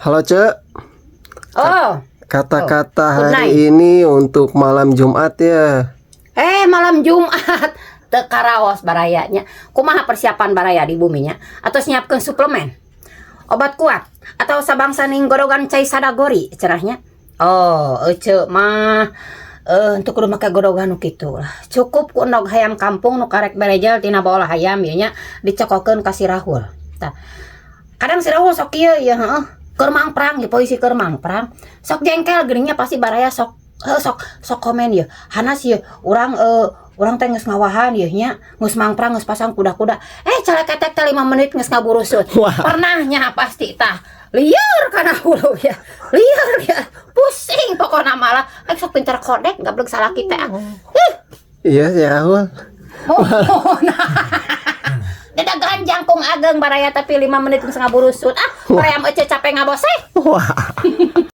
Halo, Cek. Oh, Kata-kata good night. hari ini untuk malam Jumat ya. malam Jumat teka raos barayanya. Kumaha persiapan baraya di buminya? Atau nyiapkeun suplemen, obat kuat, atau sabangsa ning gorogan cai sadagori cerahnya? Oh, ece mah untuk kudu make gorogan nu kitu lah. Cukup ku endog hayam kampung nu karek berejel tina baolah hayam ieu nya dicokokeun ka si Rahul. Tah. Kadang si Rahul sok kieu ya heeh. Keur mangprang ya polisi keur mangprang. Sok jengkel geuningnya pasti baraya sok sok komen ya. Hanas ya urang teh geus ngawahan ya nya, geus mangprang geus pasang kuda-kuda. Caleketek teh 5 menit geus ngaburusut. Pernahnya pasti tah. Liar kana hulu ya. Liar ya. Pusing pokona malah. Sok pinter kodek gablek salah kita. Iya, ya Rahul. Dadagan jangkung ageng baraya tapi 5 menit geus ngaburusut. Baraya mah capek ngabose. Wah.